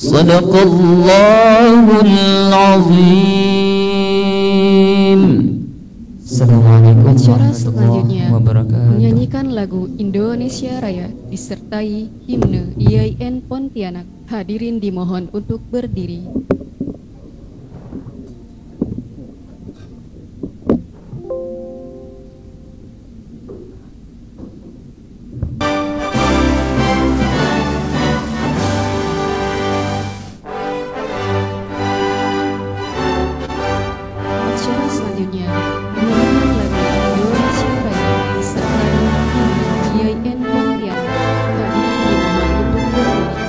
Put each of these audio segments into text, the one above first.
Sadaqallahul azim. Assalamualaikum Acara warahmatullahi selanjutnya wabarakatuh. menyanyikan lagu Indonesia Raya disertai himne IAIN Pontianak. Hadirin dimohon untuk berdiri. Acara selanjutnya menyanyikan lagu Indonesia Raya disertai himne IAIN Pontianak. Hadirin dimohon untuk berdiri.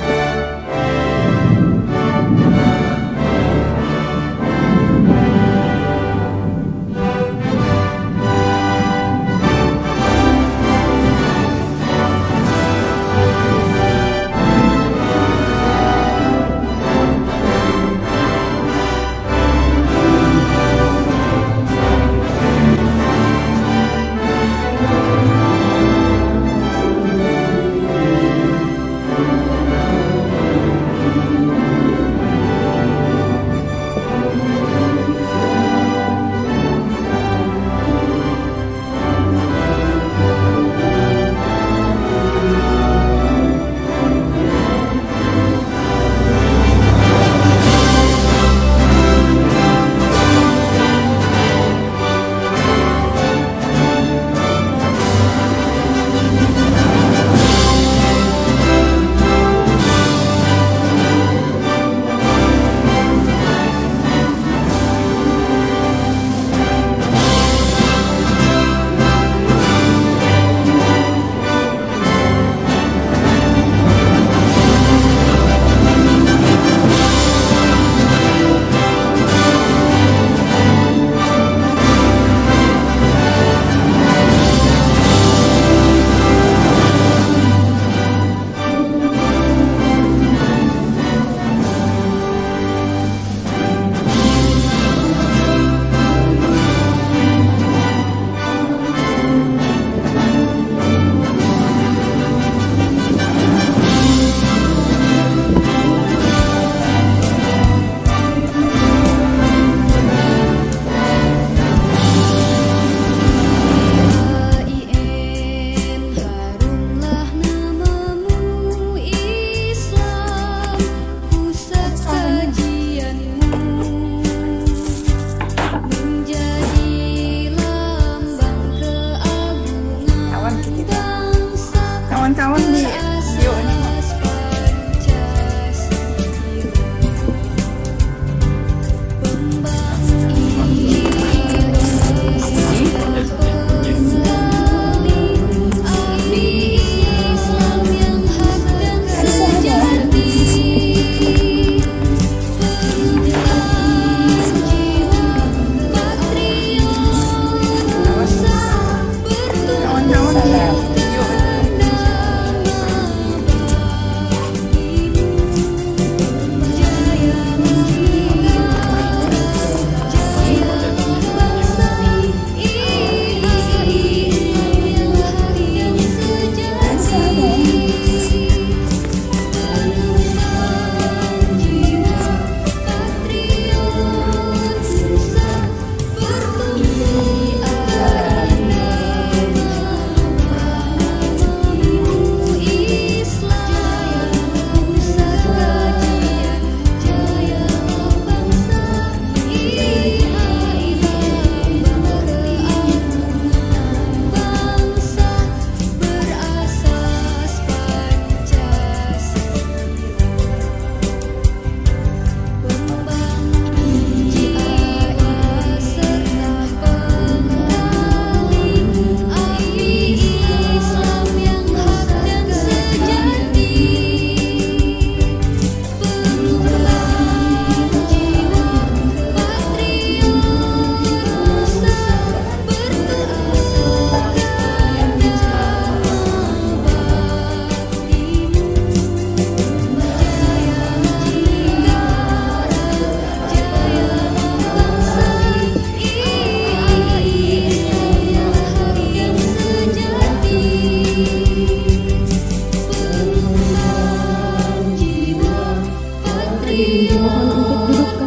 Hadirin dimohon untuk duduk kembali.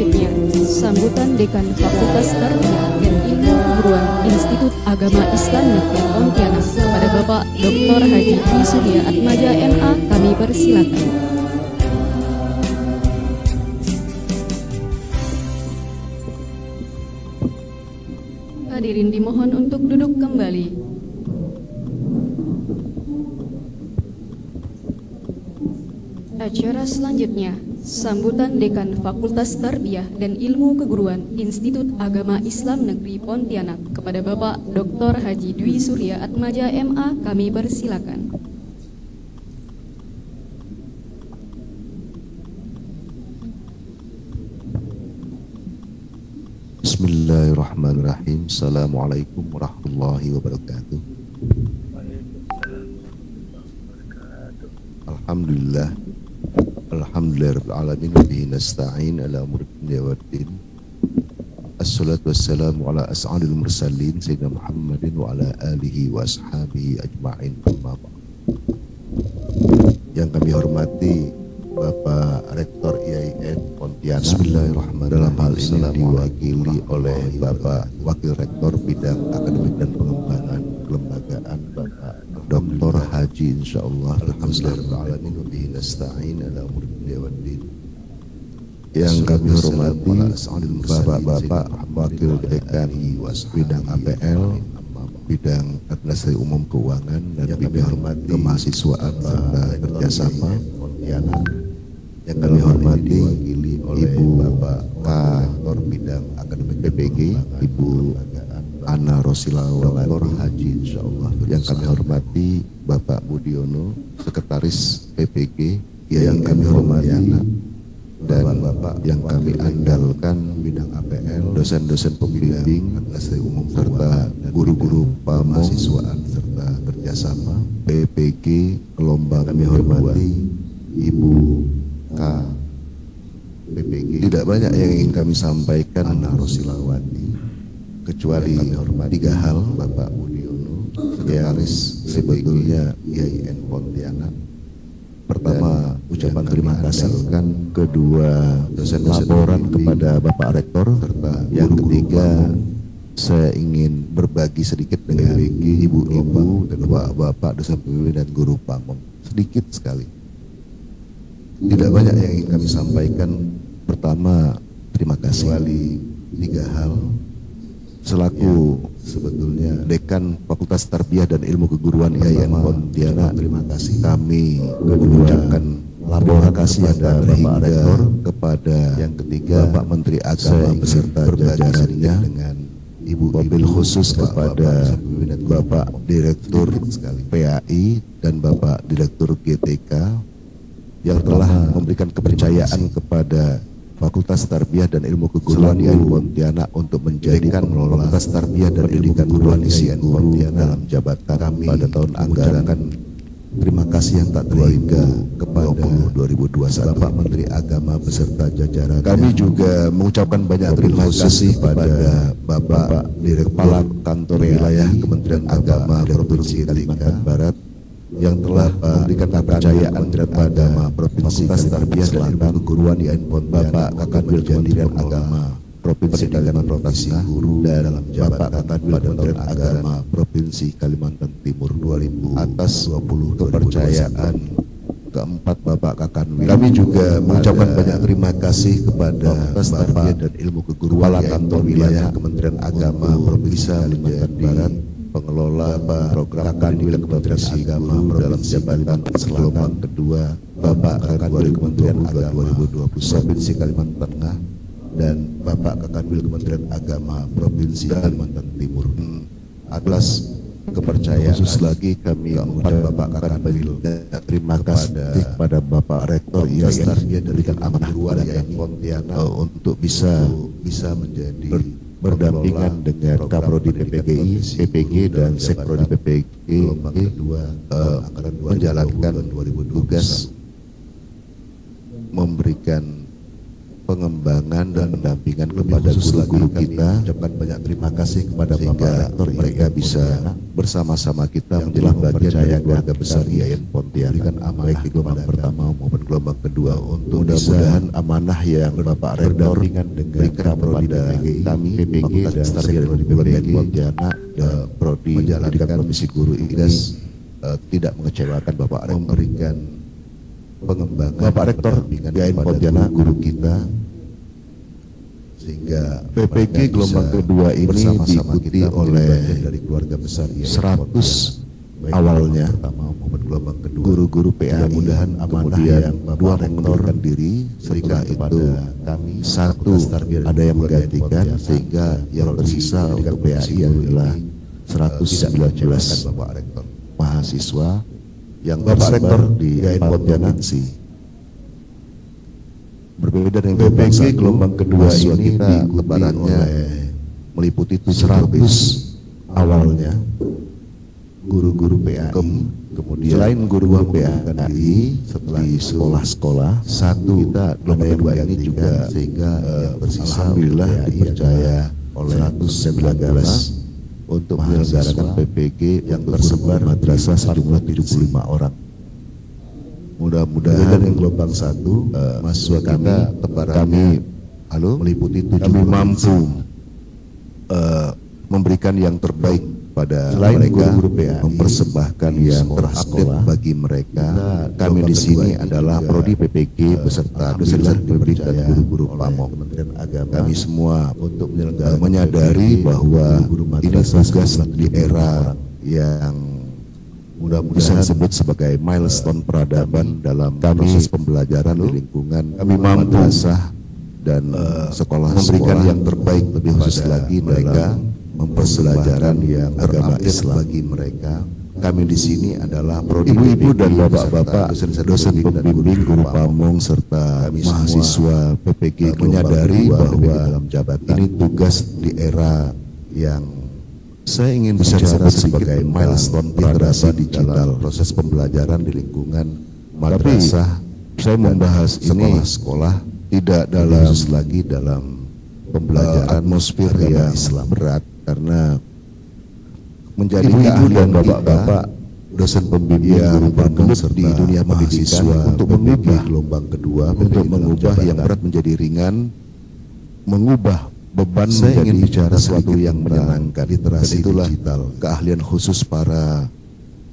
Acara selanjutnya, sambutan Dekan Fakultas Tarbiyah dan Ilmu Keguruan Institut Agama Islam Negeri Pontianak kepada Bapak Dr. Haji Dwi Surya Atmaja MA, kami persilakan. Hadirin dimohon untuk duduk kembali. Acara selanjutnya, sambutan Dekan Fakultas Tarbiyah dan Ilmu Keguruan Institut Agama Islam Negeri Pontianak kepada Bapak Dr. Haji Dwi Surya Atmaja MA, kami persilakan. Bismillahirrahmanirrahim. Assalamualaikum warahmatullahi wabarakatuh. Alhamdulillah. Alhamdulillahirabbil alamin wa bihi nasta'in ala umuri dunya waddin. Assalatu wassalamu ala as'adil mursalin sayyidina Muhammadin wa ala alihi wa ashabihi ajma'in. Amma ba'd. Yang kami hormati Bapak Rektor IAIN Pontianak, Bismillahirrahmanirrahim. Dalam hal ini diwakili oleh Bapak Wakil Rektor Bidang Akademik dan Pengembangan Kelembagaan Bapak Dr. Haji insyaallah Alhamdulillahirrahmanirrahim wa bihi nasta'in ala umuri dunya waddin. Yang kami hormati Bapak-bapak Wakil Dekan Bidang APL, Bidang Administrasi Umum Keuangan dan Bidang Kemahasiswaan serta Kerjasama Pontianak. Yang kami hormati Ibu Bapak Rektor Bidang Akademik PPG, Ibu Ana Rosilawati Haji insyaallah. Yang kami hormati Bapak Budiono, Sekretaris PPG. Yang kami hormati dan Bapak yang kami andalkan bidang APL, dosen-dosen pembimbing serta guru-guru pamahasiswaan serta kerjasama PPG Gelombang. Kami hormati Ibu K PPG. Tidak banyak yang ingin kami sampaikan Ana Rosilawati, kecuali tiga hal. Bapak Budiono, Sekretaris sebetulnya IAIN Pontianak. Pertama, ucapan terima kasih. Kedua, laporan kepada Bapak Rektor. Yang ketiga, saya ingin berbagi sedikit dengan ibu-ibu dan bapak-bapak dosen PBB dan guru pamong. Sedikit sekali. Tidak banyak yang ingin kami sampaikan. Pertama, terima kasih. Tiga hal. Selaku sebetulnya Dekan Fakultas Tarbiyah dan Ilmu Keguruan IAIN Pontianak, terima kasih. Kami mengucapkan terima kasih kepada Bapak Rektor, kepada yang ketiga Bapak Menteri Agama beserta jajarannya, dengan Ibu mobil khusus kepada Bapak Direktur PAI dan Bapak Direktur GTK yang telah memberikan kepercayaan kepada Fakultas Tarbiyah dan Ilmu Keguruan IAIN Pontianak untuk menjadikan pengelola Fakultas Tarbiyah dan Ilmu Keguruan IAIN Pontianak dalam jabatan kami pada tahun anggaran. Terima kasih yang tak terhingga kepada 2021 Bapak Menteri Agama beserta jajaran. Kami juga mengucapkan banyak terima kasih kepada Bapak Kepala Kantor Wilayah Kementerian Agama Provinsi Kalimantan Barat yang telah memberikan kepercayaan kepada Provinsi Tarbiyah dan Ilmu Keguruan IAIN Pontianak, Bapak Kakanwil Kementerian Agama Provinsi Kalimantan Tengah dan Bapak Kakanwil Kementerian Agama Provinsi Kalimantan Timur 2000 atas 20 kepercayaan keempat Bapak Kakanwil. Kami juga mengucapkan banyak terima kasih kepada Bapak dan Ilmu Keguruan Kantor Wilayah Kementerian Agama Provinsi Kalimantan Barat, pengelola program Kakanwil Kementerian Agama dalam jabatan gelombang kedua, Bapak Kakanwil Kementerian Agama Provinsi Kalimantan Tengah dan Bapak Kakanwil Kementerian Agama Provinsi Kalimantan Timur. Atas kepercayaan khusus lagi kami keempat Bapak Kakanwil terima kasih kepada Bapak Rektor IAIN diberikan amanah IAIN Pontianak untuk bisa menjadi berdampingan dengan Kaprodi PPGI, PPG dan Sekprodi PPG menjalankan tugas memberikan pengembangan dan pendampingan kepada guru-guru kita. Ucapkan banyak terima kasih kepada Bapak Rektor, mereka bisa bersama-sama kita menjadi bagian dari keluarga besar IAIN Pontianak, baik di gelombang pertama maupun gelombang kedua. Untuk mudah-mudahan amanah yang Bapak Rektor berikan kepada kami PPG dan Tarbiyah dan IAIN Pontianak prodi menjalankan komisi guru ini tidak mengecewakan Bapak Rektor, memberikan pengembangan Bapak Rektor IAIN Pontianak guru kita, sehingga PPG gelombang kedua ini diikuti oleh dari keluarga besar 100 awalnya guru-guru PAI. Mudah-mudahan amanah yang dua mengundurkan diri, setelah itu kami satu ada yang menggantikan, sehingga yang tersisa untuk PAI adalah 119 mahasiswa yang Bapak Rektor di IAIN Pontianak. Berbeda dengan PPG gelombang kedua ini kita lebarannya meliputi 700 awalnya guru-guru PAI, kemudian selain guru-guru PAI setelah di sekolah-sekolah satu kita gelombang kedua ini juga, sehingga alhamdulillah dipercaya oleh 119 untuk menyelenggarakan PPG yang tersebar madrasah sejumlah 75 orang. Mudah-mudahan yang gelombang satu mahasiswa kami meliputi 7 kami mampu memberikan yang terbaik pada mereka, mempersembahkan yang terupdate bagi mereka. Kami di sini adalah prodi PPG beserta dosen pendidik dan guru-guru pamong. Kami semua untuk menyadari bahwa ini tugas di era yang mudah-mudahan disebut sebagai milestone peradaban dalam proses pembelajaran di lingkungan madrasah dan sekolah, memberikan yang terbaik, lebih khusus lagi mereka pembelajaran yang agama Islam bagi mereka. Kami di sini adalah ibu-ibu dan bapak-bapak dosen pembimbing guru pamong serta mahasiswa PPG menyadari bahwa dalam jabatan ini tugas di era yang saya ingin bisa disebut sebagai milestone literasi digital, proses pembelajaran di lingkungan madrasah. Saya membahas ini sekolah tidak dalam lagi dalam pembelajaran atmosfer yang Islam berat, karena menjadi ibu dan bapak-bapak dosen pembimbing yang bergelut di dunia mahasiswa untuk mengubah gelombang kedua, untuk mengubah yang berat menjadi ringan, mengubah beban saya ingin bicara sesuatu yang menyenangkan. Literasi itulah digital, keahlian khusus para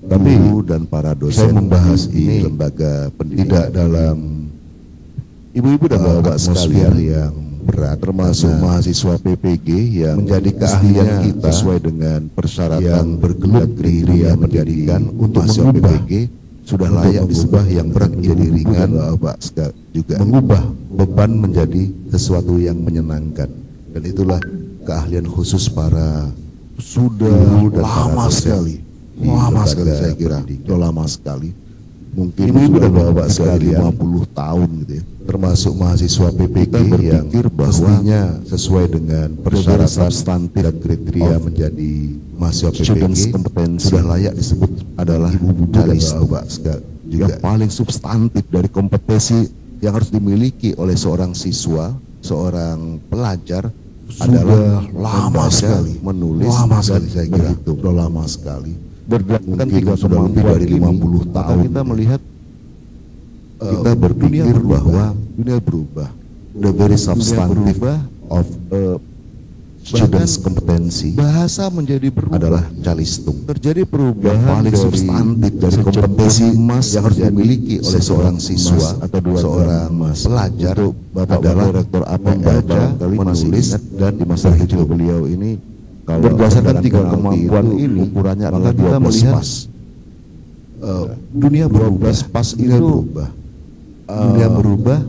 guru dan para dosen. Saya membahas ini lembaga pendidikan tidak dalam ibu-ibu dan bapak sekalian yang berat, termasuk mahasiswa PPG yang menjadi keahlian kita sesuai dengan persyaratan yang bergelut di dunia pendidikan. Untuk mengubah PPG sudah layak disebut yang berat menjadi ringan, juga mengubah beban menjadi sesuatu yang menyenangkan. Dan itulah keahlian khusus para sudah lama sekali, saya kira sudah lama sekali, mungkin ibu dan bapak sekalian 50 tahun gitu ya, termasuk mahasiswa PPG yang pastinya sesuai dengan persyaratan substantif dan kriteria menjadi mahasiswa PPG kompetensi sudah layak disebut adalah ibu dan bapak juga yang paling substantif dari kompetensi yang harus dimiliki oleh seorang siswa, seorang pelajar adalah lama sekali menulis, lama sekali saya kira itu sudah lama sekali, berdasarkan sudah lebih dari 50 tahun kita melihat kita berpikir bahwa dunia berubah, the very substantive of students kompetensi, bahasa menjadi berubah, adalah calistung, terjadi perubahan paling substantif dari kompetensi yang harus dimiliki oleh seorang siswa atau seorang pelajar adalah rektor membaca, menulis, dan di masa kecil beliau ini kalau berdasarkan 3 kemampuan ini ukurannya adalah 12 pas. Dunia berubah, pas ini berubah, dunia berubah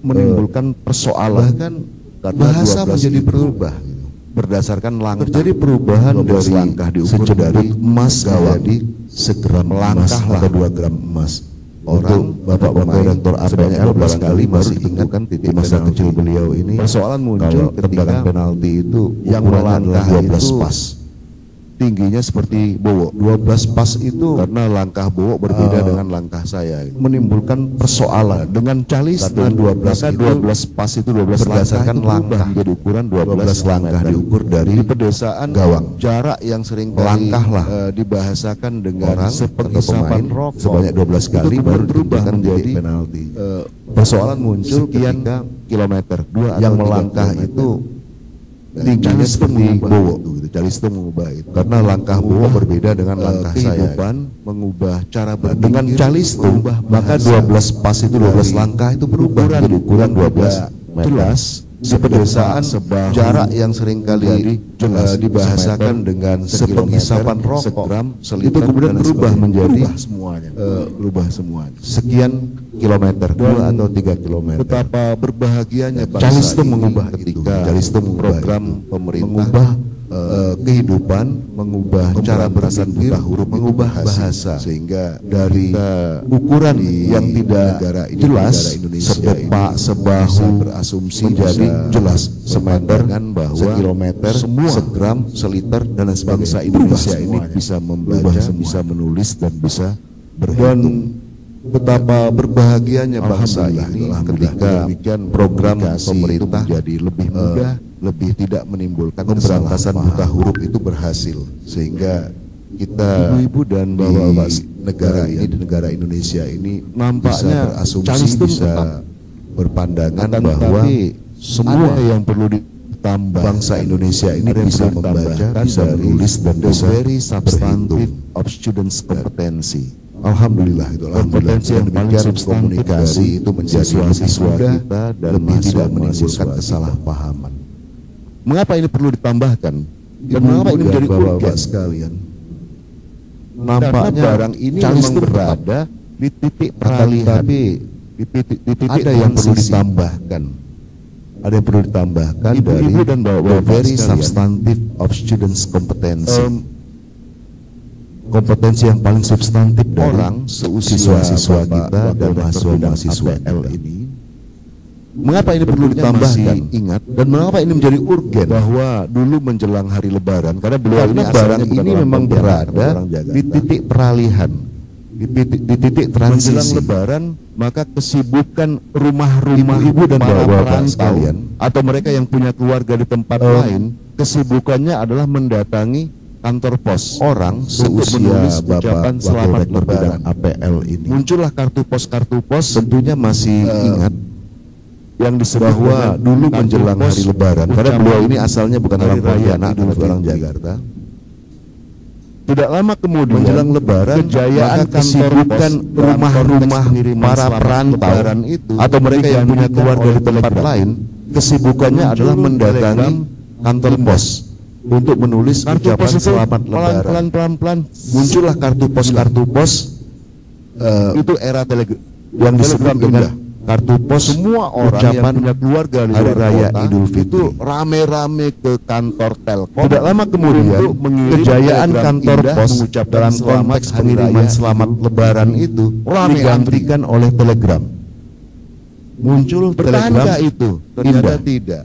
menimbulkan persoalan, bahkan bahasa menjadi berubah berdasarkan langkah, terjadi perubahan dari langkah diukur dari emas menjadi segram langkah atau 2 gram emas. Orang bapak-bapak rektor APL barangkali masih ingatkan titik masa kecil beliau ini persoalan muncul ketika penalti itu yang melangkah 12 pas. tingginya seperti Bowo. 12 pas itu Karena langkah Bowo berbeda dengan langkah saya. menimbulkan persoalan. Dengan Calistung, Karena 12 maka itu 12 pas itu 12 berdasarkan langkah itu berubah langkah. menjadi ukuran 12 langkah diukur dari di pedesaan gawang. jarak yang sering Langkah lah. dibahasakan dengan Orang atau sepengisapan pemain rokok sebanyak 12 itu kali kemudian baru berubah ditentukan menjadi penalti. Persoalan muncul sekian ketika kilometer, 2 yang atau 3 melangkah kilometer. itu Dan tingginya Calistung seperti mengubah Bowo. itu, gitu. Calistung mengubah itu. Karena langkah Bowo berbeda dengan langkah saya. Kehidupan mengubah cara berpikir, Dengan Calistung mengubah maka bahasa. 12 pas itu 12 langkah itu berubah menjadi ukuran 12 meter. jelas Di pedesaan sebahu jarak yang seringkali menjadi jelas dibahasakan semeter, dengan sekilometer, sepengisapan rokok segram, itu seliter, kemudian dan berubah sebagainya. menjadi berubah semuanya, berubah semuanya. sekian kilometer, 2 atau 3 kilometer. Betapa berbahagianya bangsa Calistung ini mengubah ketika itu. Calistung mengubah program itu. pemerintah mengubah kehidupan, mengubah cara pemberantasan berpikir, buta huruf itu mengubah berhasil. bahasa Sehingga dari kita ukuran di yang tidak negara ini, jelas negara Indonesia sedepak, ini sebahu bisa berasumsi, menjadi bisa jelas semeter, berpandangan bahwa sekilometer, semua segram, seliter dan lain sebagainya. bangsa Berubah Indonesia ini semuanya. bisa Berubah membaca, semua. bisa menulis dan bisa Dan berhitung. betapa berbahagianya bangsa Alhamdulillah, ini alhamdulillah. ketika Demikian program komunikasi itu pemerintah menjadi lebih mudah, lebih tidak menimbulkan pemberantasan kesalahpahaman. buta huruf itu berhasil, sehingga kita Ibu-ibu dan di bapak-bapak negara ini, di negara Indonesia ini Nampaknya bisa berasumsi, Calistung bisa tetap. berpandangan Akan bahwa tetapi semua ada yang perlu ditambah. bangsa Indonesia ini Ada yang bisa perlu membaca, ditambahkan bisa dari menulis dan the bisa very substantive berhitung. of students kompetensi. Alhamdulillah itu, alhamdulillah. Kompetensi yang Dengan paling demikian substantif komunikasi dari itu menjadi lebih siswa-siswa mudah, kita dan lebih tidak mahasiswa-mahasiswa menimbulkan kita. kesalahpahaman. Mengapa ini perlu ditambahkan? Dan Ibu mengapa ini dan menjadi bapak-bapak urgen? sekalian, Karena nampaknya barang ini memang Calistung tetap, berada di titik akan peralihan, tetapi di titik ada yang perlu transisi. ditambahkan. Ada yang perlu ditambahkan Ibu-ibu dari dan the bapak-bapak very sekalian. substantive of students kompetensi. Em, Kompetensi yang paling substantif dari orang seusia siswa-siswa Bapak kita Wakil dan Rektor mahasiswa-mahasiswa bidang APL kita. ini, Mengapa ini perlu tentunya ditambahkan? masih ingat Dan mengapa ini menjadi urgen? bahwa dulu menjelang hari Lebaran, karena beliau Karena ini barang asalnya bukan ini orang memang Pontianak, berada orang Jakarta. di titik peralihan, di titik Menjelang transisi. Lebaran, maka kesibukan rumah-rumah Ibu-ibu dan para bapak-bapak perantau sekalian, atau mereka yang punya keluarga di tempat lain, kesibukannya adalah mendatangi kantor pos. Orang Untuk seusia menulis Bapak ucapan Wakil selamat Rektor bidang Lebaran. APL ini Muncullah kartu pos tentunya masih ingat yang disebut bahwa dengan dulu kartu menjelang pos hari Lebaran, karena ucapan beliau ini asalnya bukan Hari orang Raya Pontianak, Idul tapi orang Fitri. Jakarta. Tidak lama kemudian Menjelang Lebaran, kejayaan maka kesibukan rumah-rumah para perantau atau mereka yang punya keluarga di tempat lain, kesibukannya adalah mendatangi kantor pos untuk menulis kartu ucapan pos itu selamat Lebaran. pelan-pelan Muncullah kartu pos itu era telegram yang disebut dengan indah. kartu pos Semua orang yang ucapan punya keluarga di Hari luar Raya kota Idul Fitri. itu rame-rame ke kantor Telkom. Tidak lama kemudian untuk mengirim kejayaan telegram kantor indah pos mengucapkan dalam selamat konteks Hari pengiriman Raya selamat Idul Lebaran itu Rame digantikan oleh telegram. Muncul telegram Bertahankah itu? Ternyata indah. tidak.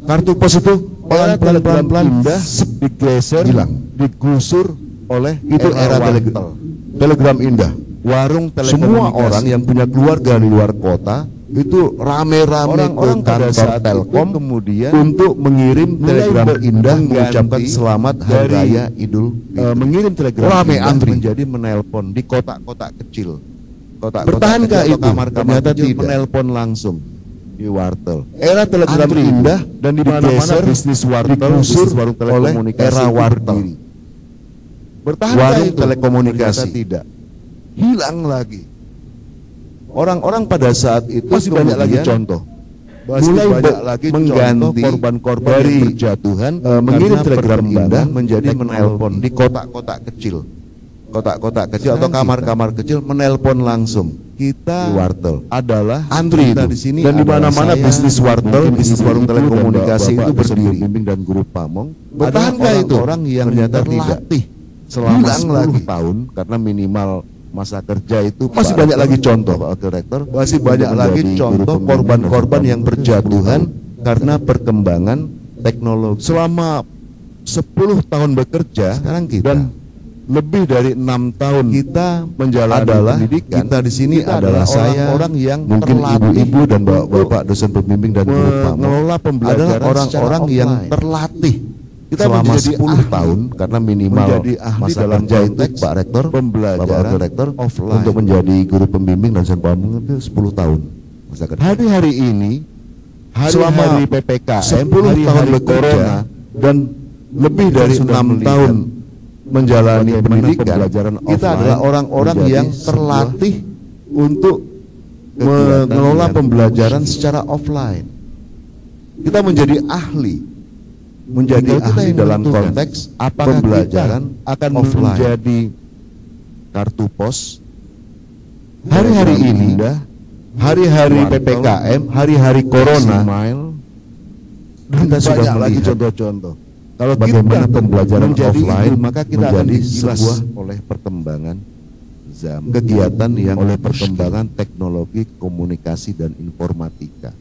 Kartu pos itu pelan-pelan indah digeser, hilang. digusur oleh Itu era wartel. telegram indah. Warung telekomunikasi. Semua orang yang punya keluarga di luar kota itu rame-rame ke Orang-orang pada kantor saat Telkom itu kemudian untuk mengirim mulai telegram indah mengganti mengucapkan selamat Hari dari, Raya Idul Fitri. mengirim telegram Rame indah antri. menjadi menelpon di kotak-kotak kecil. Kotak-kotak Bertahankah kecil atau itu? kamar-kamar Ternyata kecil, tidak. menelpon langsung di wartel. Era telegram Antri. indah Dan di mana-mana digeser, bisnis wartel, digusur bisnis warung oleh telekomunikasi era itu wartel. berdiri. Bertahankah Warung itu? telekomunikasi. Ternyata tidak. Hilang lagi. Orang-orang pada saat itu Masih banyak lagi contoh. Masih mulai banyak lagi mengganti contoh korban-korban dari, yang berjatuhan mengirim karena telegram perkembangan indah menjadi teknologi. menelpon di kotak-kotak kecil. Kotak-kotak kecil atau Sekarang kamar-kamar kecil menelpon langsung Kita di wartel. adalah Antri kita itu. di sini Dan di adalah mana-mana saya, bisnis wartel, mungkin bisnis warung ibu-ibu telekomunikasi dan itu bapak-bapak berdiri. pembimbing dan guru pamong. Bertahankah adalah itu? orang yang Ternyata terlatih selama Hilang 10 lagi. tahun karena minimal masa kerja itu Masih Pak banyak Rektor, lagi contoh. Pak Wakil Rektor, Masih banyak untuk lagi menjadi contoh guru pembimbing korban-korban dan yang guru pamong berjatuhan 10 tahun. karena perkembangan teknologi. Selama 10 tahun bekerja, sekarang kita dan lebih dari 6 tahun kita menjalani adalah pendidikan. kita di sini Kita adalah saya, orang yang mungkin ibu-ibu dan bapak-bapak dosen pembimbing dan guru mengelola pembelajaran adalah orang-orang secara yang offline. terlatih Kita selama menjadi 10 ahli, tahun karena minimal menjadi ahli masa dalam kerja itu konteks Pak Rektor, pembelajaran Bapak Wakil Rektor offline. untuk menjadi guru pembimbing dan dosen pembimbing itu 10 tahun masa kerja. Hari-hari ini, Selama hari-hari PPKM, 10 tahun hari-hari bekerja corona, dan lebih kita dari sudah 6 melihat tahun menjalani bagaimana pendidikan, pembelajaran kita offline adalah orang-orang menjadi yang sebuah terlatih untuk kegiatan mengelola yang pembelajaran positif. secara offline. Kita menjadi ahli, menjadi Tinggal kita ahli yang dalam menentukan konteks apakah pembelajaran kita akan offline. menjadi kartu pos Hari-hari program ini, indah, hari-hari Wartel, PPKM, hari-hari corona, Smile, dan kita sudah banyak lagi melihat contoh-contoh. Kalau bagaimana kita pembelajaran menjadi offline itu, maka kita akan menjadi digilas sebuah oleh perkembangan zaman, kegiatan yang oleh perkembangan teknologi komunikasi dan informatika.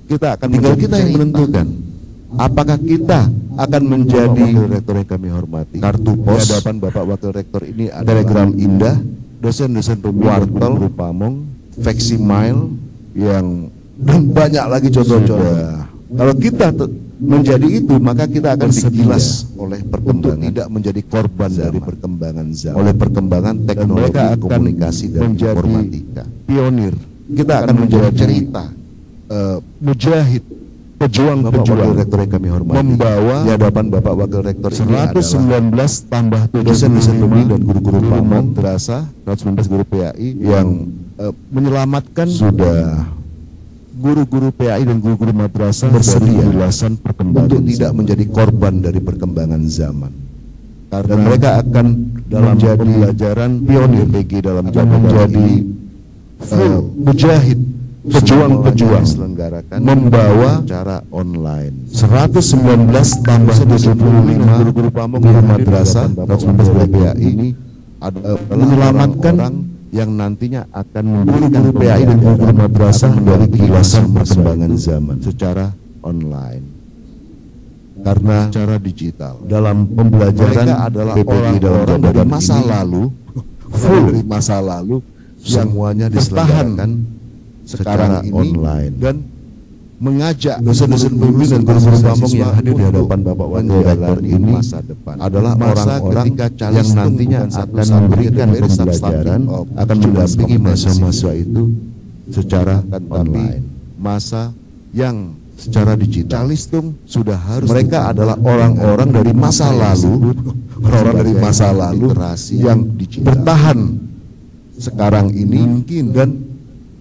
Kita akan tinggal menjadi kita yang cerita. menentukan apakah kita akan Bapak menjadi Wakil Rektor yang kami hormati, kartu di pos, hadapan Bapak Wakil Rektor ini adalah telegram indah, dosen-dosen Wartel, guru Pamong Veximile, yang dan banyak lagi contoh-contoh. Kalau kita menjadi itu, maka kita akan digilas oleh untuk perkembangan, tidak menjadi korban zaman. dari perkembangan zaman, oleh perkembangan teknologi mereka akan komunikasi dan menjadi informatika. pionir. Kita akan menjadi cerita. Mujahid, Bapak Wakil pejuang-pejuang, Rektor yang kami hormati, membawa di hadapan Bapak Wakil Rektor ini adalah 119 tambah 75 dosen-dosen pembimbing dan guru-guru guru Pamong madrasah, 119 guru PAI yang menyelamatkan sudah guru-guru PAI dan guru-guru madrasah bersedia dari ulasan perkembangan untuk tidak zaman. menjadi korban dari perkembangan zaman. Karena Dan mereka akan dalam menjadi pembelajaran pionir, PPG dalam akan jabatan menjadi full mujahid, pejuang-pejuang, diselenggarakan membawa secara online. 119 tambah 75 guru-guru Pamong guru yang hadir di madrasah hadapan dan Bapak Wakil Rektor PAI ini adalah menyelamatkan orang yang nantinya akan guru-guru PAI dan guru madrasah dari kilasan perkembangan zaman secara online, karena secara digital. dalam pembelajaran Mereka adalah PPG dalam orang-orang dari jabatan masa ini lalu, full dari masa lalu yang semuanya bertahan diselenggarakan sekarang secara ini online. dan mengajak Dosen-dosen pembimbing dan guru-guru Pamong yang hadir di hadapan Bapak Wakil Rektor ini masa depan adalah Masa orang-orang ketika yang Calistung nantinya bukan akan satu-satunya memberikan dari pembelajaran, substantive akan of mendampingi students mahasiswa itu secara tapi online, masa yang secara digital. Calistung sudah harus Mereka adalah orang-orang dari masa lalu, orang-orang dari masa lalu yang bertahan sekarang ini dan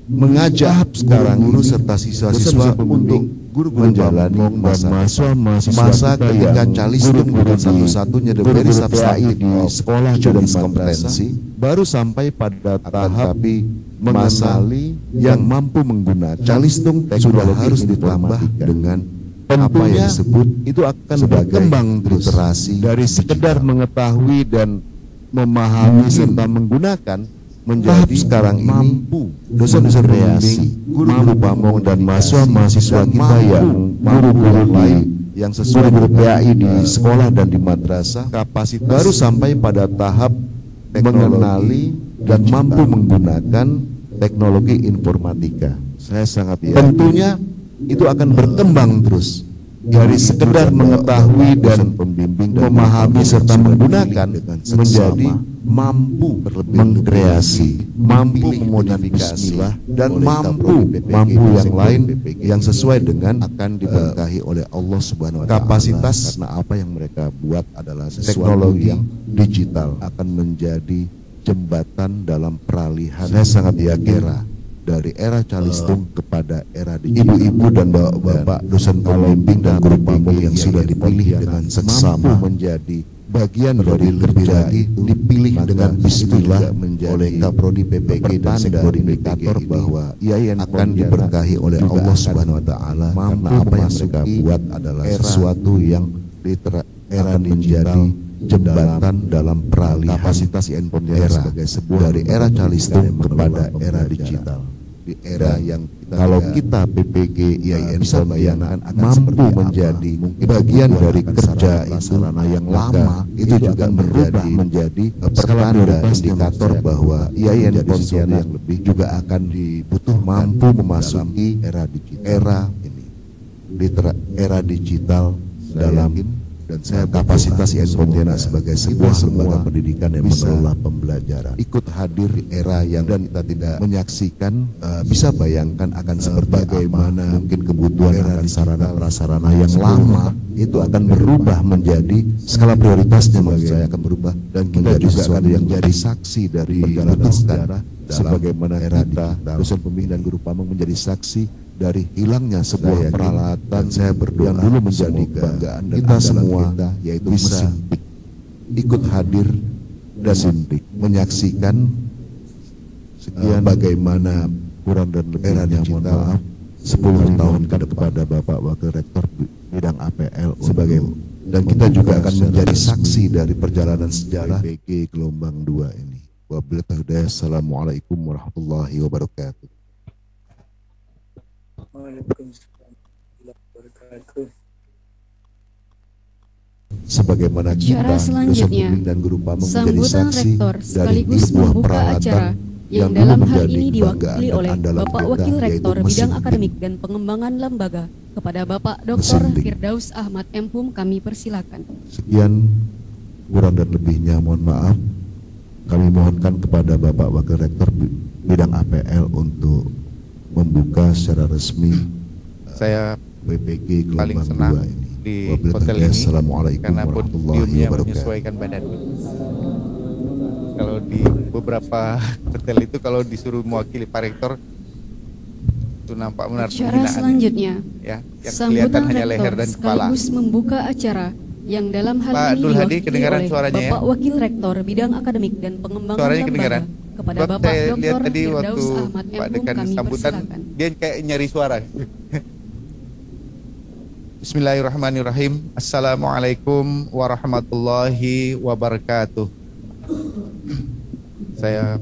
mengajak guru-guru serta siswa-siswa untuk menjalani masa ketika Calistung bukan satu-satunya the very substantive di sekolah students dan kompetensi, baru sampai pada tahap tapi masa mengenali yang yang mampu menggunakan Calistung sudah harus ditambah dengan apa yang disebut itu akan sebagai berkembang terus literasi dari sekedar digital. mengetahui dan memahami Mungkin serta menggunakan tahap menjadi sekarang ini mampu dosen-dosen berkreasi, pembimbing, guru-guru mampu Pamong dan komunikasi, mahasiswa-mahasiswa dan kita mampu yang guru-guru lain di yang sesuai guru-guru dengan, PAI di sekolah dan di madrasah kapasitas baru sampai pada tahap mengenali dan digital. mampu menggunakan teknologi informatika. Saya sangat Tentunya itu akan berkembang terus dari sekedar mengetahui dan memahami serta menggunakan menjadi mampu mengkreasi, mampu memodifikasi dan mampu yang lain yang sesuai dengan akan diberkahi oleh Allah Subhanahu wa taala. kapasitas Karena apa yang mereka buat adalah sesuatu teknologi yang digital. akan menjadi jembatan dalam peralihan Saya sangat yakin era dari era Calistung kepada era digital. ibu-ibu dan bapak-bapak dosen pembimbing dan guru Pamong yang sudah dipilih dengan seksama mampu menjadi bagian dari lebih kerja lagi itu, dipilih maka dengan itu bismillah juga menjadi oleh Kaprodi PPG dan pertanda Sekprodi PPG indikator ini bahwa IAIN akan Pontianak diberkahi oleh juga Allah akan Subhanahu wa taala mampu karena apa yang mereka memasuki buat adalah era sesuatu yang era akan menjadi jembatan dalam peralihan kapasitas IAIN Pontianak era sebagai sebuah dari era lembaga Calistung pendidikan yang kepada mengelola era pembelajaran. digital. di era yang kalau kita PPG IAIN Pontianak mampu menjadi bagian dari kerja itu, yang lama itu juga menjadi pertanda indikator bahwa IAIN Pontianak yang lebih juga akan mampu memasuki era digital dalam dan saya kapasitas IAIN Pontianak sebagai sebuah lembaga pendidikan yang mengelola pembelajaran ikut hadir di era yang dan kita tidak menyaksikan, bisa bayangkan akan seperti bagaimana mungkin kebutuhan akan sarana prasarana yang lama itu akan berubah menjadi skala prioritasnya maksud saya akan berubah dan menjadi sesuatu yang jadi saksi dari perjalanan sejarah sebagaimana era kita dosen pembimbing dan guru pamong menjadi saksi dari hilangnya sebuah peralatan saya berdoa yang dulu menjadi kebanggaan kita semua kita, yaitu bisa ikut hadir dan menyaksikan sekian bagaimana kurang dan lebihnya mohon maaf 10 tahun ke depan kepada Bapak Wakil Rektor bidang APL sebagai dan kita juga akan menjadi saksi dari perjalanan sejarah PPG gelombang 2 ini. Wabillahi taufiq. Assalamualaikum warahmatullahi wabarakatuh. Sebagaimana kita dosen pembimbing dan guru pamong menjadi saksi dari sebuah peralatan yang dalam hal ini diwakili oleh Bapak Wakil Rektor Bidang Akademik dan Pengembangan Lembaga kepada Bapak Dr. Firdaus Ahmad M.Hum kami persilakan. Sekian kurang dan lebihnya mohon maaf. Kami mohonkan kepada Bapak Wakil Rektor Bidang APL untuk membuka secara resmi saya PPG paling gelombang senang 2 ini. Di hotel ini karena podiumnya menyesuaikan badan. Kalau di beberapa hotel itu kalau disuruh mewakili Pak Rektor itu nampak menarik. Acara selanjutnya ya, yang kelihatan hanya leher dan kepala. Sekaligus membuka acara yang dalam hal Pak ini Dul Hadi, kedengaran oleh suaranya Bapak ya? Wakil Rektor Bidang Akademik dan Pengembangan Suaranya Lembaga kedengaran? kepada Sebab Bapak saya lihat Dr. tadi Firdaus waktu Ahmad Pak M.Hum Dekan kami sambutan persilakan. dia kayak nyari suara. Bismillahirrahmanirrahim. Assalamualaikum warahmatullahi wabarakatuh. Saya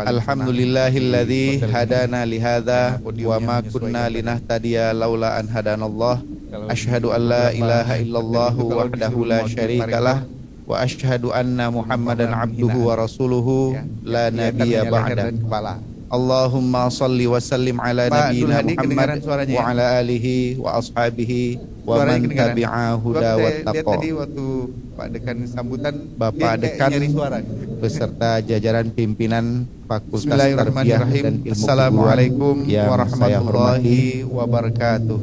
Alhamdulillahilladzi hadana lihadza wa ma kunna linahtadiya laula an hadanallah. Asyhadu an la ilaha illallah wahdahu la syarikalah wa asyhadu anna Muhammadan abduhu wa rasuluhu la nabiyya ba'da. Allahumma salli wa sallim ala nabiyyina Muhammad wa ala alihi wa ashabihi wa man tabi'a huda wa taqa. Tadi waktu Pak Dekan sambutan Bapak Dekan beserta jajaran pimpinan Fakultas Tarbiyah dan Ilmu Assalamualaikum warahmatullahi wabarakatuh.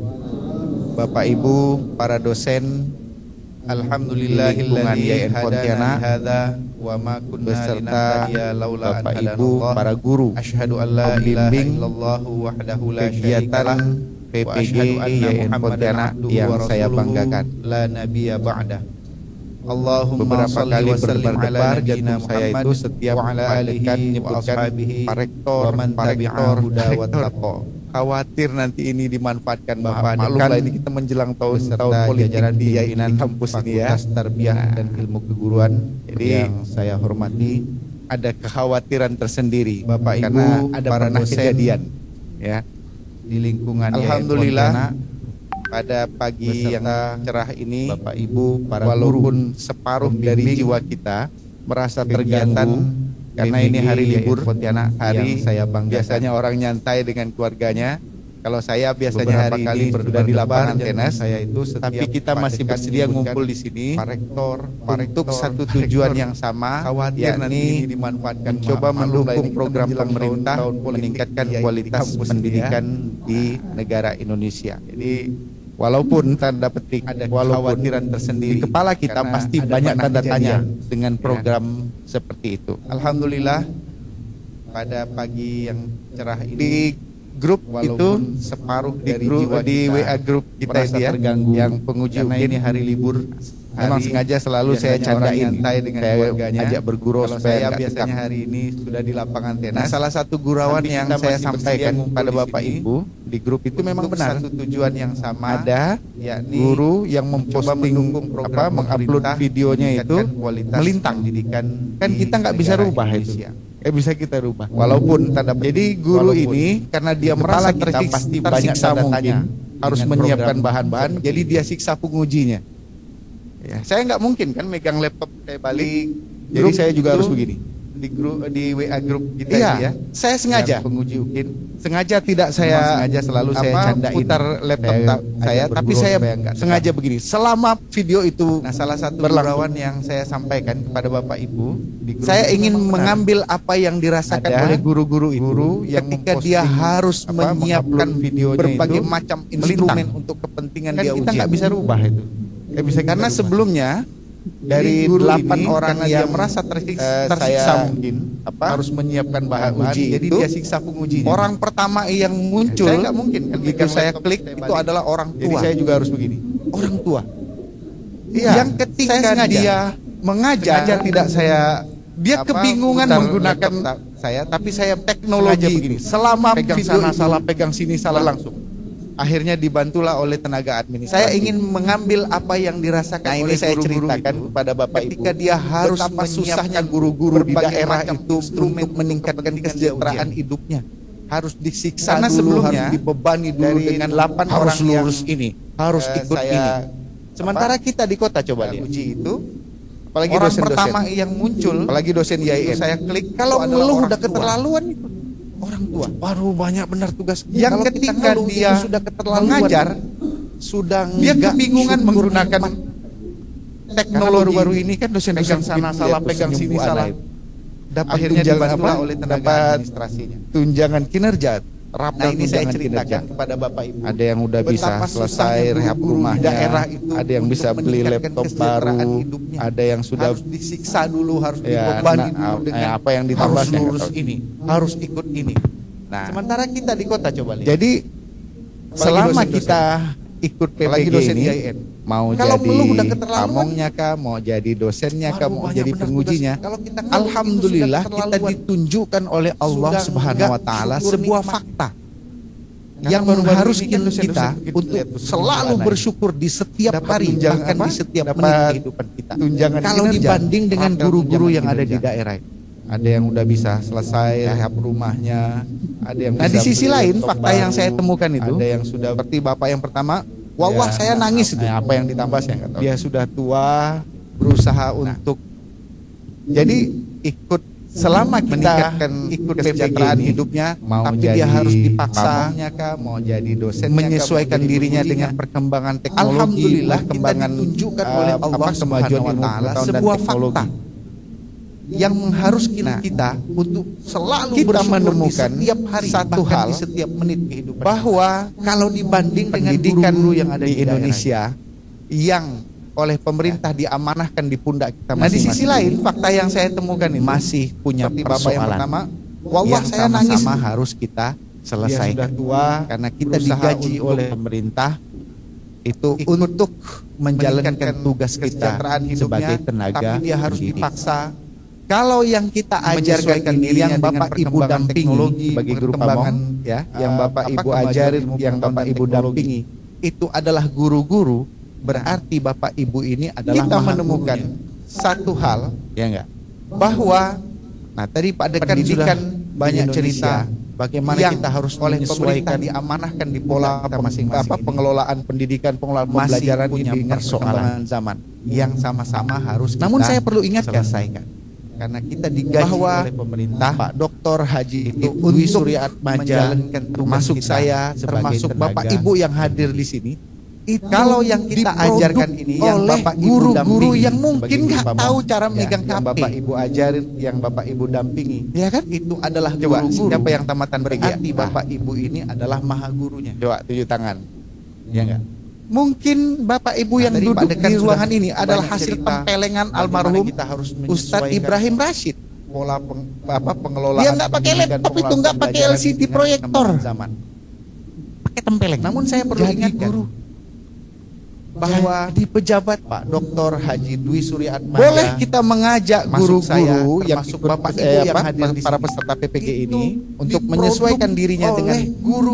Bapak Ibu para dosen Alhamdulillahilladzi IAIN Pontianak beserta Bapak Ibu para guru pembimbing kegiatan PPG IAIN Pontianak yang saya banggakan. Beberapa kali berdebar jantung saya itu setiap Pak Dekan menyebutkan Pak Rektor, khawatir nanti ini dimanfaatkan Bapak Dekan. Ini kita menjelang tahun politik di IAIN kampus ini ya, Tarbiyah dan Ilmu Keguruan. Jadi yang saya hormati ada kekhawatiran tersendiri Bapak Ibu karena ada pernah kejadian ya di lingkungan Alhamdulillah pada pagi yang cerah ini Bapak Ibu para walaupun separuh dari jiwa kita merasa terganggu karena ini hari libur Pontianak, hari saya biasanya orang nyantai dengan keluarganya. Kalau saya biasanya hari ini sudah di lapangan tenis, tapi kita masih bersedia ngumpul di sini untuk satu tujuan yang sama, yakni mencoba mendukung program pemerintah meningkatkan kualitas pendidikan di negara Indonesia. Jadi walaupun tanda petik ada kekhawatiran tersendiri di kepala kita pasti banyak tanda tanya dengan program seperti itu. Alhamdulillah pada pagi yang cerah ini di grup itu separuh dari jiwa di WA grup kita itu ya yang penguji ini hari libur. Memang sengaja selalu saya candain, saya ajak bergurau supaya biasanya hari ini sudah di lapangan tenis. Nah, salah satu gurawan yang saya sampaikan pada Bapak Ibu di grup itu memang benar. Satu tujuan yang sama. Ada guru yang memposting mengupload videonya itu melintang. Kan kita nggak bisa rubah itu. Bisa kita rubah. Walaupun jadi guru ini karena dia merasa tersiksa mungkin harus menyiapkan bahan-bahan, jadi dia siksa pengujinya. Ya, saya nggak mungkin kan megang laptop saya balik, jadi saya juga harus begini. Di WA grup kita ya. Saya sengaja penguji UKIN, sengaja tidak saya selalu saya candain putar laptop saya, tapi saya sengaja begini selama video itu. Nah, salah satu gurauan yang saya sampaikan kepada Bapak Ibu di grup, saya ingin mengambil apa yang dirasakan oleh guru-guru itu ketika dia harus menyiapkan berbagai macam instrumen untuk kepentingan dia ujian. Kita nggak bisa rubah itu. Karena sebelumnya dari 8 orang yang merasa tersiksa mungkin harus menyiapkan bahan uji, jadi dia siksa pengujinya. Orang pertama yang muncul, saya nggak mungkin kan begitu saya klik itu adalah orang tua. Jadi saya juga harus begini. Orang tua. Iya. Yang ketika dia mengajar tidak dia kebingungan menggunakan saya, tapi saya teknologi begini. Selama pegang sana salah, pegang sini salah langsung. Akhirnya dibantulah oleh tenaga administrasi. Saya ingin mengambil apa yang dirasakan oleh saya ceritakan kepada Bapak Ibu. Ketika dia harus susahnya guru-guru di daerah itu untuk meningkatkan kesejahteraan hidupnya. Harus disiksa karena dulu, sebelumnya harus dibebani dulu dari dengan 8 orang lurus ini, harus ikut ini. Sementara kita di kota coba lihat. Uji itu apalagi orang dosen pertama yang muncul, apalagi dosen IAIN. Saya klik kalau ngeluh udah keterlaluan itu. Orang tua, waduh banyak benar tugas. Yang ketika dia sudah keterlaluan mengajar, sudah dia kebingungan menggunakan teknologi baru ini kan dosen pegang sana salah, pegang sini salah. Akhirnya dibantu oleh tenaga administrasinya. Tunjangan kinerja. Nah ini saya ceritakan kepada Bapak Ibu. Ada yang udah bisa selesai rehab rumahnya, daerah itu ada yang bisa beli laptop baru, ada yang sudah harus disiksa dulu, harus dibebani dulu dengan apa yang ditambah harus ini, harus ikut ini. Nah, sementara kita di kota coba lihat. Jadi selama kita ikut PPG ini, mau jadi pamongnya kah, mau jadi dosennya kah, mau jadi pengujinya, alhamdulillah kita ditunjukkan oleh Allah Subhanahu wa taala sebuah fakta yang mengharuskan kita untuk selalu bersyukur di setiap hari, bahkan di setiap menit kehidupan kita. Kalau dibanding dengan guru-guru yang ada di daerah, ada yang udah bisa selesai rehab rumahnya, ada yang di sisi lain fakta yang saya temukan itu ada yang sudah seperti Bapak yang pertama, wah saya nangis itu. Apa yang ditambah saya nggak tahu. Dia sudah tua, berusaha untuk jadi ikut selama kita ikut kesejahteraan hidupnya, tapi dia harus dipaksa mau jadi dosen, menyesuaikan dirinya dengan perkembangan teknologi. Alhamdulillah perkembangan kita ditunjukkan oleh Allah Subhanahu wa taala sebuah fakta yang mengharuskan kita untuk selalu menemukan di setiap hari, satu hal, di setiap menit kehidupan, bahwa kalau dibanding dengan guru-guru yang ada di Indonesia yang oleh pemerintah diamanahkan di pundak kita masing-masing. Nah di sisi lain fakta yang saya temukan ini masih punya persoalan yang pertama, wah saya nangis sama harus kita selesaikan. Dia sudah tua, karena kita digaji oleh pemerintah itu untuk menjalankan tugas kita sebagai tenaga, tapi dia harus dipaksa. Kalau yang kita ajarkan ini, yang Bapak Ibu dampingi sebagai guru pamong, ya, yang Bapak Ibu ajarin, yang Bapak Ibu dampingi, itu adalah guru-guru, berarti Bapak Ibu ini adalah kita menemukan satu hal, ya enggak, bahwa, nah tadi Pak Dekan sudah banyak cerita bagaimana kita harus oleh pemerintah diamanahkan di pola masing-masing, pengelolaan pendidikan, pengelolaan pembelajaran ini dengan persoalan zaman yang sama-sama harus. Namun saya perlu ingatkan, karena kita digaji oleh pemerintah, Pak Dr. Haji Dwi Surya Atmaja, termasuk saya, termasuk Bapak Ibu yang hadir di sini, kalau yang kita ajarkan ini, yang Bapak Ibu guru-guru yang mungkin nggak tahu cara megang HP, yang Bapak Ibu ajarin, yang Bapak Ibu dampingi, ya kan? Itu adalah guru-guru. Siapa yang tamatan berarti Bapak Ibu ini adalah maha gurunya. Coba tunjuk tangan, ya enggak? Mungkin Bapak Ibu yang duduk di ruangan ini adalah hasil tempelengan almarhum Ustadz Ibrahim Rashid. Pola pengelolaan. Dia nggak pakai laptop itu, nggak pakai LCD proyektor, pakai tempeleng. Namun saya perlu ingatkan guru bahwa di pejabat Pak Dr. Haji Dwi Surya Atmaja, boleh kita mengajak guru-guru yang ikut Bapak Ibu yang hadir di para peserta PPG ini untuk menyesuaikan dirinya dengan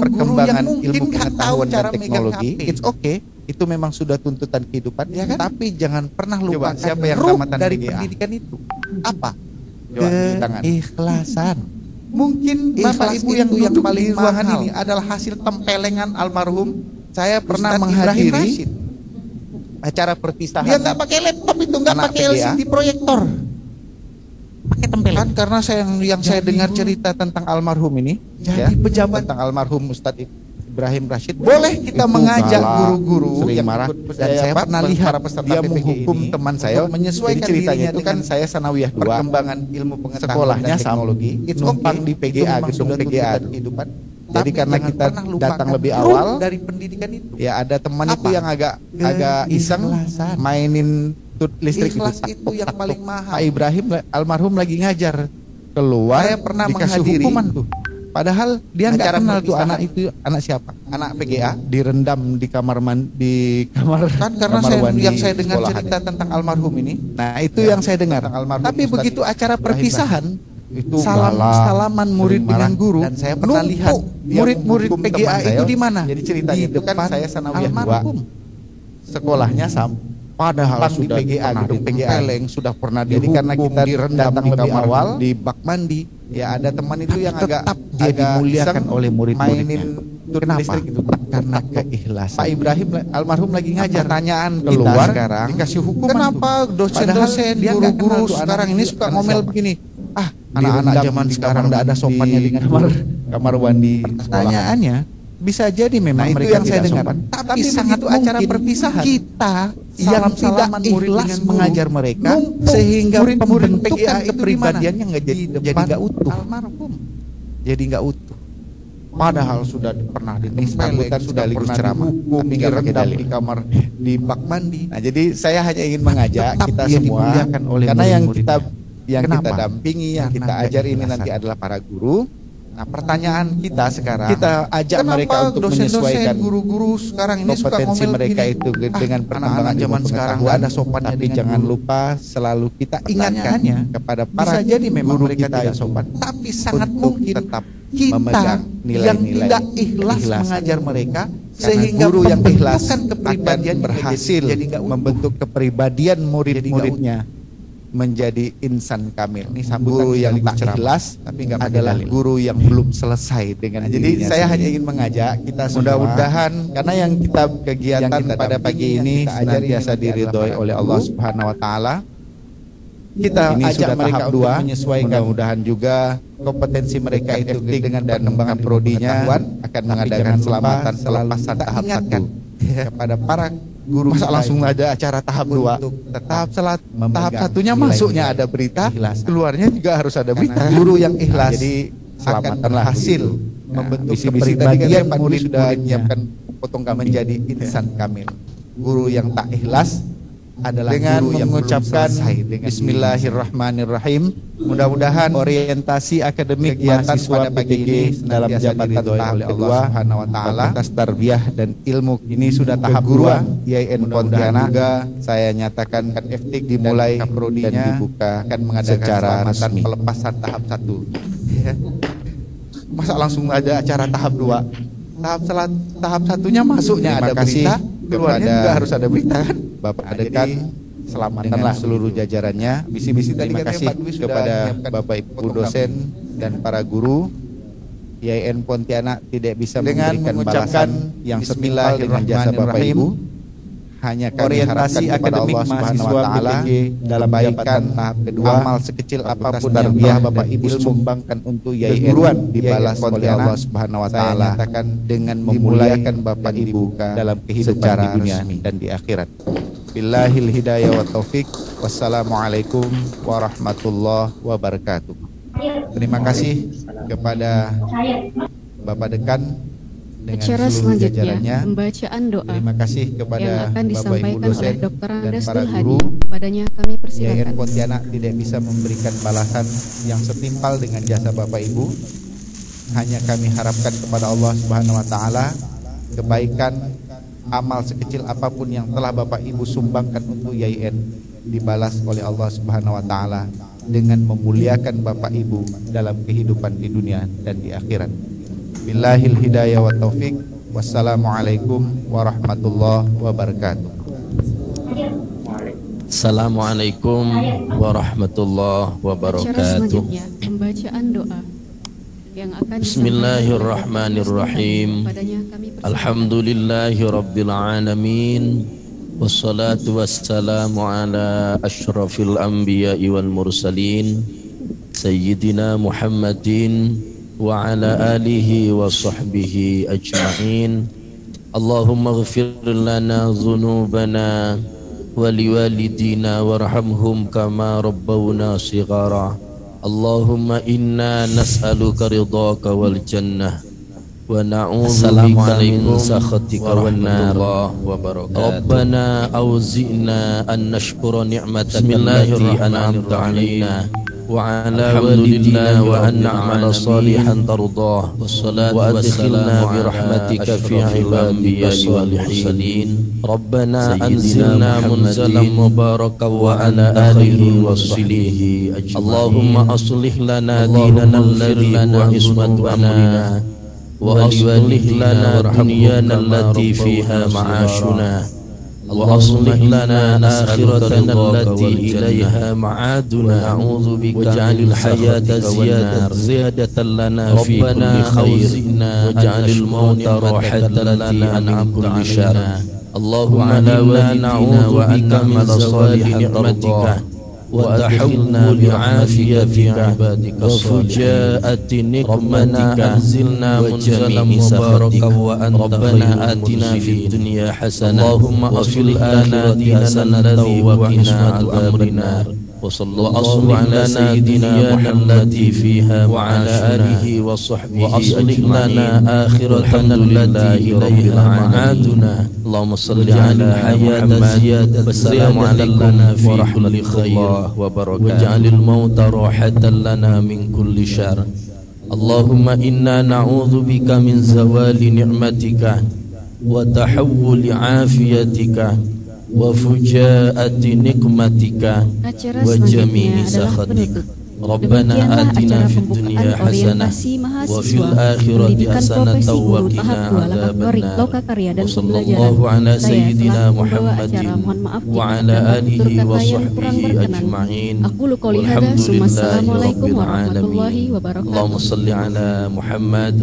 perkembangan ilmu pengetahuan dan teknologi. It's okay, itu memang sudah tuntutan kehidupan, ya kan? Tapi jangan pernah lupakan siapa yang root dari pendidikan itu apa, keikhlasan. Mungkin Bapak Ibu yang paling ruangan ini adalah hasil tempelengan almarhum. Saya pernah menghadiri acara perpisahan. Dia nggak pakai laptop itu, nggak pakai LCD proyektor, pakai tempelan. Karena yang saya dengar cerita tentang almarhum ini, jadi pejabat tentang almarhum Ustadz Ibrahim Rashid. Boleh kita mengajak guru-guru yang marah, dan saya pernah lihat dia menghukum teman saya. Menyesuaikan ceritanya itu kan saya sanawiyah 2, perkembangan ilmu pengetahuan sekolahnya dan teknologi, numpang di PGA, gedung PGA. Jadi karena kita datang lebih awal dari pendidikan itu, ya ada teman itu yang agak iseng mainin listrik itu yang paling mahal. Pak Ibrahim almarhum lagi ngajar keluar, saya pernah menghadiri hukuman tuh. Padahal dia nggak kenal tuh anak itu, anak siapa? Anak PGA, direndam di kamar kan karena yang saya dengar cerita tentang almarhum ini. Nah itu yang saya dengar. Tapi begitu acara perpisahan, itu salaman murid dengan guru, dan saya pernah lihat murid-murid PGA itu di mana? Jadi ceritanya itu kan saya sanawiyah 2, sekolahnya padahal sudah di PGA, gedung PGA sudah pernah dihukum, karena kita direndam di kamar awal di bak mandi. Ya ada teman itu yang agak dimuliakan oleh murid-muridnya. Kenapa? Itu karena keikhlasan. Pak Ibrahim almarhum lagi ngajar. Pertanyaan keluar sekarang, dikasih hukuman. Kenapa dosen-dosen, guru-guru sekarang ini suka ngomel begini? Anak-anak zaman sekarang tidak ada sopannya dengan kamar mandi. Pertanyaannya, bisa jadi memang mereka yang saya dengar. Tapi sangat itu acara perpisahan, kita yang tidak ikhlas mengajar mereka, sehingga pembentukan kepribadiannya jadi nggak utuh. Jadi nggak utuh. Padahal sudah pernah ditempeleng, sudah pernah dihukum, tapi nggak pakai dalil di kamar di bak mandi. Nah, jadi saya hanya ingin mengajak kita semua, karena yang kita dampingi, yang kita ajar ini nanti adalah para guru. Nah, pertanyaan kita sekarang, kita ajak mereka untuk menyesuaikan guru-guru sekarang ini kompetensi mereka itu dengan perkembangan zaman sekarang. Ada sopannya, tapi jangan lupa selalu kita ingatkannya kepada para jadi memang guru kita tidak sopan, tapi sangat mungkin tetap kita yang tidak ikhlas mengajar mereka, sehingga guru yang ikhlas akan berhasil membentuk kepribadian murid-muridnya menjadi insan kamil. Guru yang tak ikhlas adalah guru yang belum selesai dengan jadi saya hanya ingin mengajak kita mudah-mudahan, karena yang kita kegiatan pada pagi ini senantiasa diridhoi oleh Allah Subhanahu wa taala. Kita ini sudah tahap 2, mudah-mudahan juga kompetensi mereka itu dengan pengembangan prodinya akan mengadakan selamatan pelepasan tahap 1 kepada para guru. Masa langsung ada acara tahap 2? Tahap 1-nya masuknya ada berita, keluarnya juga harus ada berita. Guru yang ikhlas jadi akan berhasil membentuk kepribadian murid sudah menyiapkan potong kami menjadi insan kamil. Guru yang tak ikhlas adalah dengan guru yang mengucapkan Bismillahirrahmanirrahim. Mudah-mudahan orientasi akademik mahasiswa PTG dalam jabatan tahap kedua Fakultas Tarbiyah dan Ilmu ini sudah tahap 2 IAIN Pontianak. Saya nyatakan eftik dimulai dan dibuka akan mengadakan secara resmi pelepasan tahap 1. Masa langsung ada acara tahap 2? Tahap 1-nya masuknya ada berita, keluarnya juga harus ada berita kan? Bapak Dekan, selamatkanlah seluruh jajarannya. Terima kasih kepada Bapak Ibu dosen dan para guru. IAIN Pontianak tidak bisa memberikan balasan yang setimpal dengan jasa Bapak Ibu. Hanya kami orientasi akademik mahasiswa PTG dalam kebaikan tahap kedua, amal sekecil apapun tarbiyah Bapak Ibu sumbangkan untuk IAIN dibalas oleh Allah Subhanahu wa taala dengan memuliakan Bapak Ibu dalam kehidupan di dunia dan di akhirat. Billahil hidayah wa taufik. Wassalamualaikum warahmatullahi wabarakatuh. Terima kasih kepada Bapak Dekan dengan acara seluruh selanjutnya jajarannya. Pembacaan doa Terima kasih kepada yang akan Bapak Ibu disampaikan dosen oleh Dr. dan Andes para Hadi. guru. Padanya kami IAIN persilakan. Pontianak tidak bisa memberikan balasan yang setimpal dengan jasa Bapak Ibu. Hanya kami harapkan kepada Allah Subhanahu wa taala kebaikan amal sekecil apapun yang telah Bapak Ibu sumbangkan untuk IAIN dibalas oleh Allah Subhanahu wa taala dengan memuliakan Bapak Ibu dalam kehidupan di dunia dan di akhirat. Billahil hidayah wa taufik. Wassalamualaikum warahmatullahi wabarakatuh. Assalamualaikum warahmatullahi Acara wabarakatuh. selanjutnya pembacaan doa yang akan Bismillahirrahmanirrahim. padanya kami persilakan. Alhamdulillahi rabbil alamin. Wassalatu wassalamu ala asyrafil anbiya'i wal mursalin Sayyidina Muhammadin wa ala alihi wa sahbihi ajma'in. Allahumma ghfir lana dhunubana wa liwalidina warhamhum kama rabbawna shighara. Allahumma inna nas'aluka ridhaka wal jannah wa na'udzubika min sakhatika wan nar. Rabbana awzi'na an nashkura ni'mataka allati an'amta 'alaina wa 'ala walidina wa an na'mala salihan tardah wa adkhilna bi rahmatika fi 'ibadika salihin. Rabbana anzilna munzalan mubarakan wa ala alihi wa sahbihi ajma'in. Allahumma aslih lana dinana alladhi huwa ismatu amrina wa aslih lana dunyana allati fiha ma'ashuna wa aslih lana akhiratana allati ilayha ma'aduna waj'alil hayata ziyadatan lana fi kulli khair waj'alil mauta rahatan lana min kulli syarr. Allahumma inna na'udzubika min zawali ni'matika wa tahawwulna bi'afiyatika wa fujaa'ati nikmatika wa jami'i sakhatika. Rabbana atina fid dunya hasanah wa fil akhirati hasanah wa qina adzaban nar. وصلى على سيدنا محمد فيها وعلى آله وصحبه وأصلح لنا آخرتنا التي إليها معادنا. اللهم صل على محمد والسلام عليكم ورحمة الله وبركاته. واجعل الموت راحة لنا من كل شر. اللهم إنا نعوذ بك من زوال نعمتك وتحول عافيتك wa fujaati nikmatika wa jami'i sakhatik. Rabbana atina fid dunya hasanah wa fil akhirati hasanatan wa qina adzabannar. Sallallahu ala sayyidina Muhammadin wa ala alihi wa sahbihi ajma'in. Walhamdulillahi rabbil alamin. Allahumma salli ala Muhammad.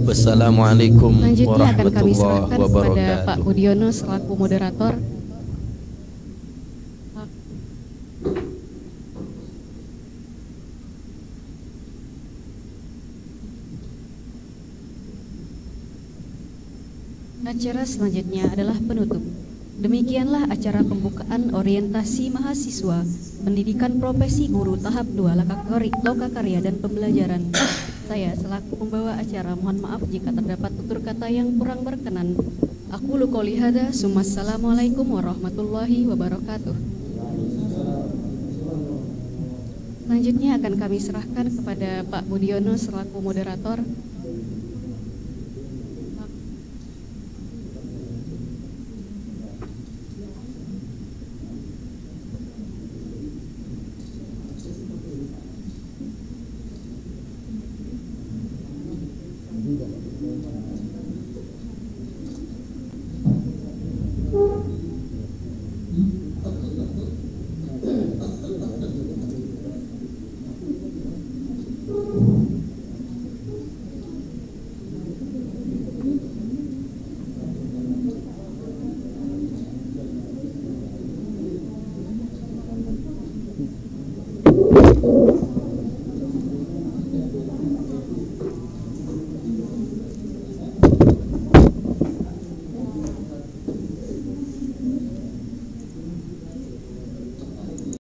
Wassalamualaikum warahmatullahi wabarakatuh. Pak Budiono selaku moderator. Acara selanjutnya adalah penutup. Demikianlah acara pembukaan orientasi mahasiswa pendidikan profesi guru tahap 2 Lokakarya dan Pembelajaran. Saya selaku pembawa acara mohon maaf jika terdapat tutur kata yang kurang berkenan. Aku qouli hadza, Assalamualaikum warahmatullahi wabarakatuh. Selanjutnya akan kami serahkan kepada Pak Budiono selaku moderator.